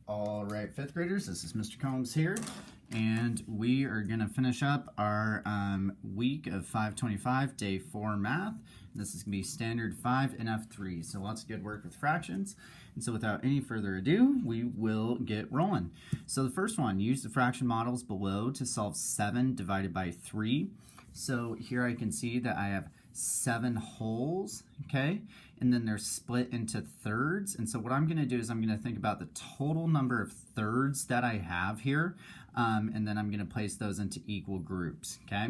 All right, fifth graders, this is Mr. Combs here, and we are going to finish up our week of 525, day 4 math. This is going to be standard 5 and F3, so lots of good work with fractions. And so without any further ado, we will get rolling. So the first one, use the fraction models below to solve 7 divided by 3. So here I can see that I have 7 wholes, okay? And then they're split into thirds. And so what I'm going to do is I'm going to think about the total number of thirds that I have here, and then I'm going to place those into equal groups, okay?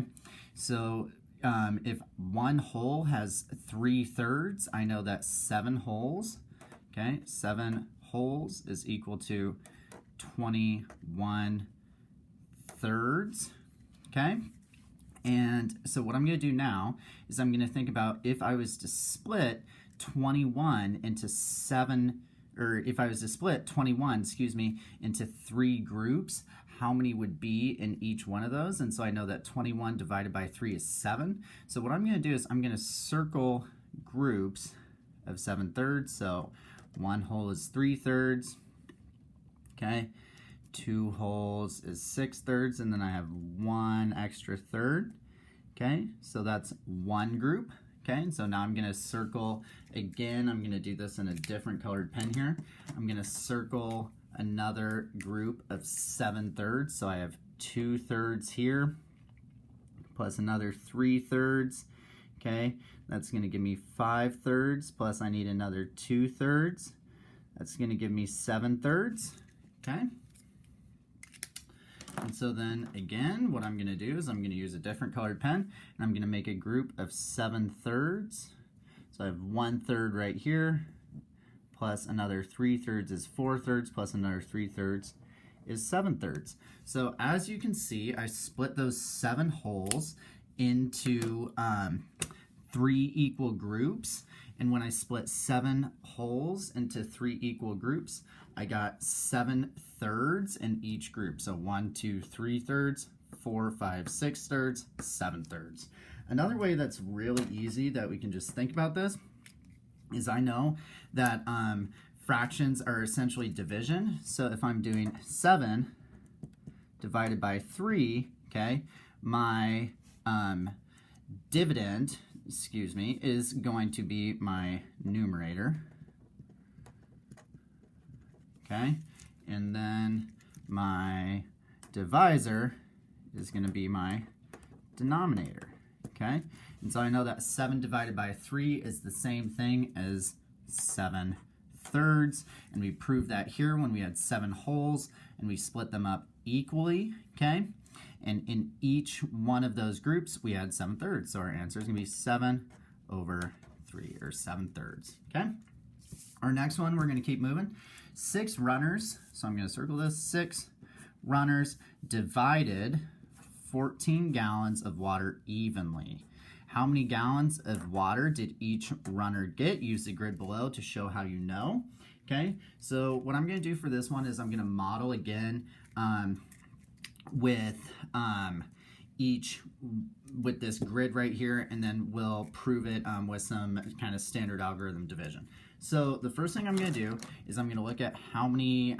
So if one whole has 3 thirds, I know that 7 wholes, okay? 7 wholes is equal to 21 thirds, okay? And so what I'm going to do now is I'm going to think about if I was to split 21 into 7, or if I was to split 21, into 3 groups, how many would be in each one of those? And so I know that 21 divided by 3 is 7. So what I'm going to do is I'm going to circle groups of 7 thirds. So one whole is 3 thirds, okay? 2 wholes is 6 thirds, and then I have 1 extra third, okay? So that's one group, okay? And so now I'm going to circle, again, I'm going to do this in a different colored pen here. I'm going to circle another group of 7 thirds, so I have 2 thirds here, plus another 3 thirds, okay? That's going to give me 5 thirds, plus I need another 2 thirds. That's going to give me 7 thirds, okay? And so then again, what I'm going to do is I'm going to use a different colored pen, and I'm going to make a group of 7 thirds. So I have 1 third right here, plus another 3 thirds is 4 thirds, plus another 3 thirds is 7 thirds. So as you can see, I split those 7 wholes into 3 equal groups. And when I split 7 wholes into 3 equal groups, I got 7 thirds in each group. So 1, 2, 3 thirds, 4, 5, 6 thirds, 7 thirds. Another way that's really easy that we can just think about this is I know that fractions are essentially division. So if I'm doing 7 divided by 3, okay, my dividend, is going to be my numerator, okay? And then my divisor is going to be my denominator, okay? And so I know that 7 divided by 3 is the same thing as 7 thirds, and we proved that here when we had 7 wholes and we split them up equally, okay? And in each one of those groups, we had 7 thirds. So our answer is going to be 7 over 3, or 7 thirds, okay? Our next one, we're going to keep moving. 6 runners, so I'm going to circle this, 6 runners divided 14 gallons of water evenly. How many gallons of water did each runner get? Use the grid below to show how you know, okay? So what I'm going to do for this one is I'm going to model again with this grid right here, and then we'll prove it with some kind of standard algorithm division. So the first thing I'm going to do is I'm going to look at how many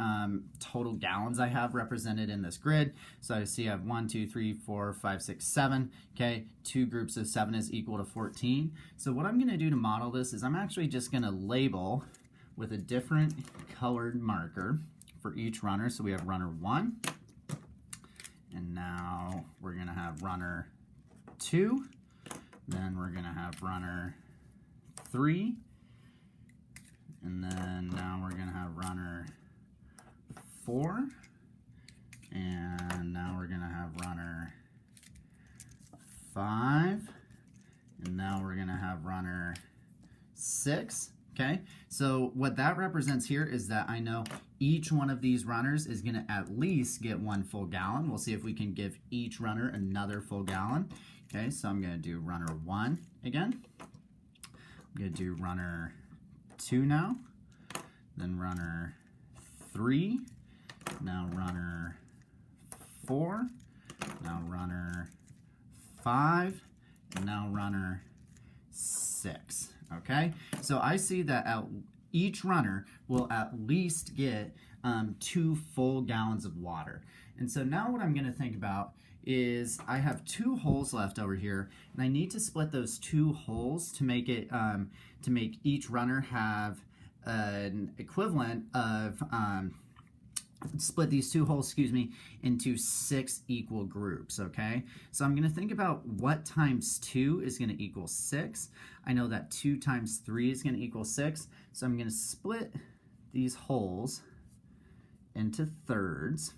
total gallons I have represented in this grid. So I see I have 1, 2, 3, 4, 5, 6, 7. Okay, 2 groups of 7 is equal to 14. So what I'm going to do to model this is I'm actually just going to label with a different colored marker for each runner. So we have runner 1. And now we're going to have runner 2. Then we're going to have runner 3. And then now we're going to have runner 4. And now we're going to have runner 5. And now we're going to have runner 6. Okay, so what that represents here is that I know each one of these runners is going to at least get 1 full gallon. We'll see if we can give each runner another full gallon. Okay, so I'm going to do runner 1 again. I'm going to do runner 2 now, then runner 3, now runner 4, now runner 5, and now runner 6. Okay, so I see that each runner will at least get 2 full gallons of water. And so now what I'm going to think about is I have 2 holes left over here, and I need to split those 2 holes to make it to make each runner have an equivalent of split these 2 holes, into 6 equal groups, okay? So I'm gonna think about what times 2 is gonna equal 6. I know that 2 times 3 is gonna equal 6, so I'm gonna split these holes into thirds,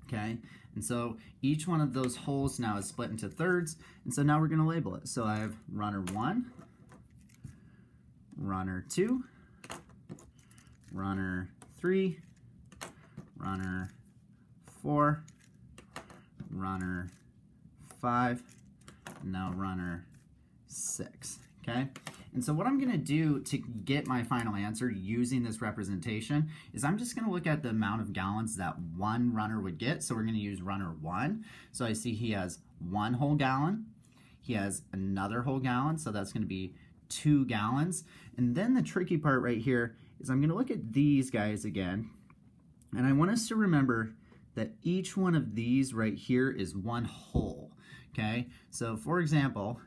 okay? And so each one of those holes now is split into thirds, and so now we're gonna label it. So I have runner 1, runner 2, runner 3, runner 4, runner 5, and now runner 6, okay? And so what I'm gonna do to get my final answer using this representation is I'm just gonna look at the amount of gallons that one runner would get. So we're gonna use runner 1. So I see he has 1 whole gallon, he has another whole gallon, so that's gonna be 2 gallons. And then the tricky part right here is I'm gonna look at these guys again, and I want us to remember that each one of these right here is 1 whole, okay? So for example,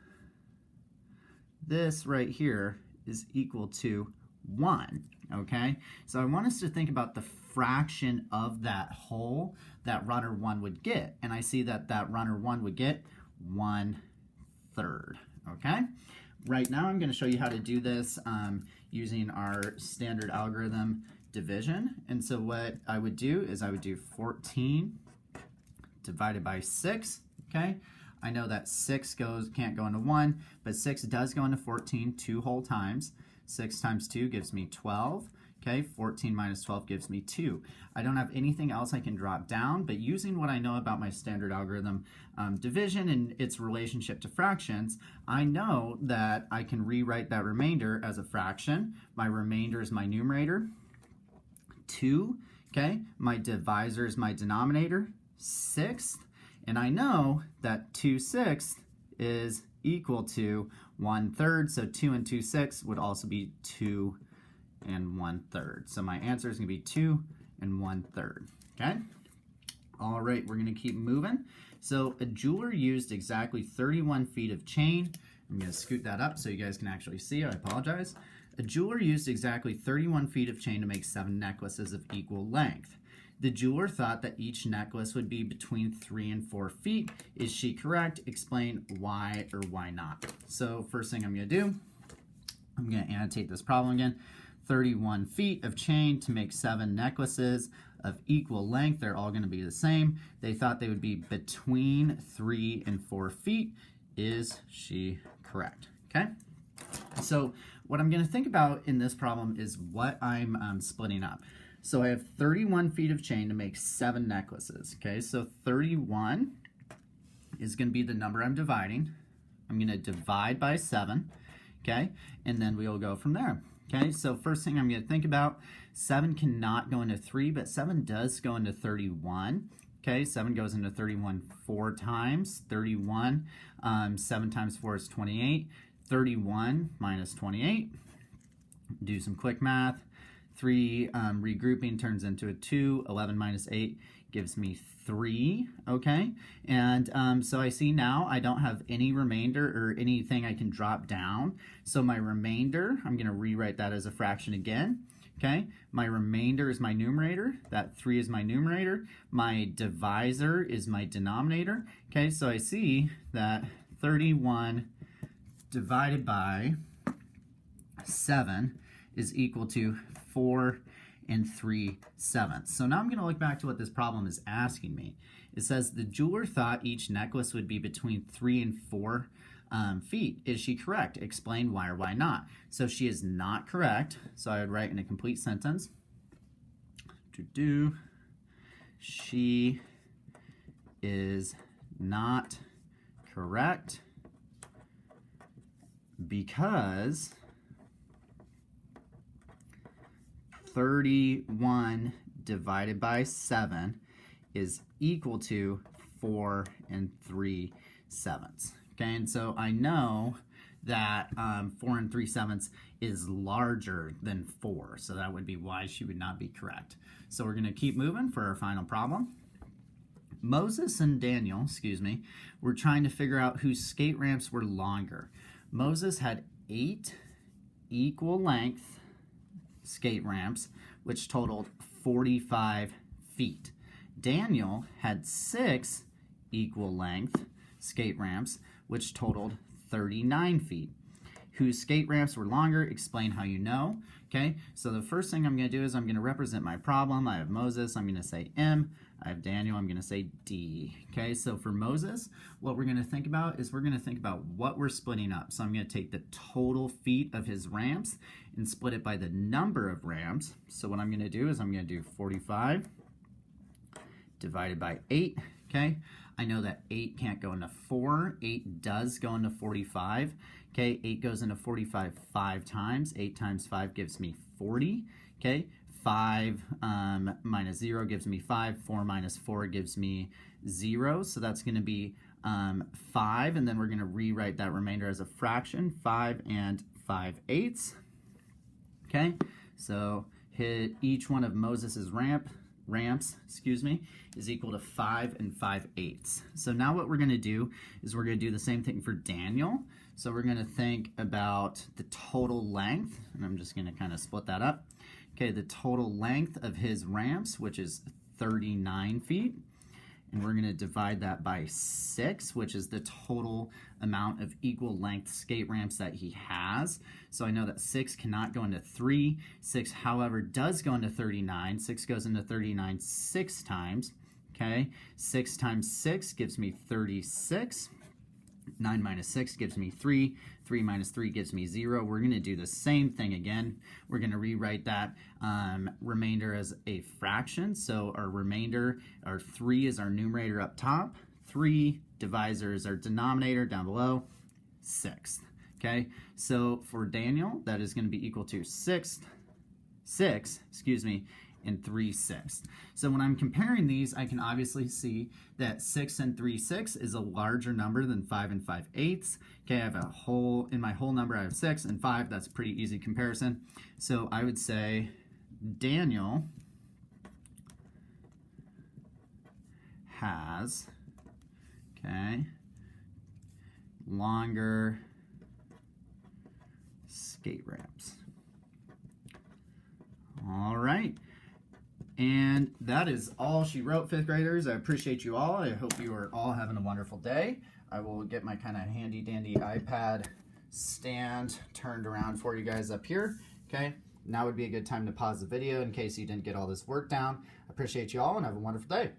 this right here is equal to 1, okay? So I want us to think about the fraction of that whole that runner 1 would get. And I see that that runner 1 would get 1/3, okay? Right now I'm going to show you how to do this using our standard algorithm division. And so what I would do is I would do 14 divided by 6, okay? I know that 6 can't go into 1, but 6 does go into 14 2 whole times. 6 times 2 gives me 12, okay? 14 minus 12 gives me 2. I don't have anything else I can drop down, but using what I know about my standard algorithm division and its relationship to fractions, I know that I can rewrite that remainder as a fraction. My remainder is my numerator, 2, okay? My divisor is my denominator, 6th, and I know that 2/6 is equal to 1/3, so 2 and 2/6 would also be 2 and 1/3. So my answer is gonna be 2 and 1/3, okay? All right, we're gonna keep moving. So a jeweler used exactly 31 feet of chain. I'm gonna scoot that up so you guys can actually see, I apologize. A jeweler used exactly 31 feet of chain to make 7 necklaces of equal length. The jeweler thought that each necklace would be between 3 and 4 feet. Is she correct? Explain why or why not. So first thing I'm going to do, I'm going to annotate this problem again. 31 feet of chain to make 7 necklaces of equal length. They're all going to be the same. They thought they would be between 3 and 4 feet. Is she correct? Okay. So what I'm going to think about in this problem is what I'm splitting up. So I have 31 feet of chain to make 7 necklaces, okay? So 31 is going to be the number I'm dividing. I'm going to divide by 7, okay? And then we'll go from there, okay? So first thing I'm going to think about, 7 cannot go into 3, but 7 does go into 31, okay? 7 goes into 31 4 times. 31, 7 times 4 is 28. 31 minus 28. Do some quick math. 3 regrouping turns into a 2. 11 minus 8 gives me 3, okay? And so I see now I don't have any remainder or anything I can drop down. So my remainder, I'm going to rewrite that as a fraction again, okay? My remainder is my numerator. That 3 is my numerator. My divisor is my denominator, okay? So I see that 31 divided by 7 is equal to 4 3/7. So now I'm going to look back to what this problem is asking me. It says the jeweler thought each necklace would be between 3 and 4 feet. Is she correct? Explain why or why not. So she is not correct. So I would write in a complete sentence. She is not correct because 31 divided by 7 is equal to 4 3/7. Okay, and so I know that 4 3/7 is larger than 4. So that would be why she would not be correct. So we're going to keep moving for our final problem. Moses and Daniel, were trying to figure out whose skate ramps were longer. Moses had 8 equal length skate ramps, which totaled 45 feet. Daniel had 6 equal length skate ramps, which totaled 39 feet. Whose skate ramps were longer? Explain how you know. Okay, so the first thing I'm going to do is I'm going to represent my problem. I have Moses, I'm going to say M. I have Daniel, I'm going to say D. Okay, so for Moses, what we're going to think about is we're going to think about what we're splitting up. So I'm going to take the total feet of his ramps and split it by the number of ramps. So what I'm going to do is I'm going to do 45 divided by 8. Okay, I know that 8 can't go into 4. 8 does go into 45. Okay, 8 goes into 45 5 times. 8 times 5 gives me 40. Okay, 5 minus 0 gives me 5. 4 minus 4 gives me 0. So that's going to be 5. And then we're going to rewrite that remainder as a fraction. 5 and 5/8. Okay, so hit each one of Moses's ramps, is equal to 5 and 5/8. So now what we're going to do is we're going to do the same thing for Daniel. So we're going to think about the total length, and I'm just going to kind of split that up. Okay, the total length of his ramps, which is 39 feet. And we're going to divide that by 6, which is the total amount of equal length skate ramps that he has. So I know that 6 cannot go into 3. 6, however, does go into 39. 6 goes into 39 6 times. Okay, 6 times 6 gives me 36. 9 minus 6 gives me 3. 3 minus 3 gives me 0. We're going to do the same thing again. We're going to rewrite that remainder as a fraction. So our remainder, our 3 is our numerator up top. 3 divisor is our denominator down below. 6th. Okay, so for Daniel, that is going to be equal to 6 and 3/6. So when I'm comparing these, I can obviously see that 6 and 3/6 is a larger number than 5 and 5/8. Okay, I have in my whole number, I have 6 and 5. That's a pretty easy comparison. So I would say Daniel has, longer skate ramps. All right. And that is all she wrote, 5th graders. I appreciate you all. I hope you are all having a wonderful day. I will get my kind of handy dandy iPad stand turned around for you guys up here. Okay, now would be a good time to pause the video in case you didn't get all this work down. I appreciate you all and have a wonderful day.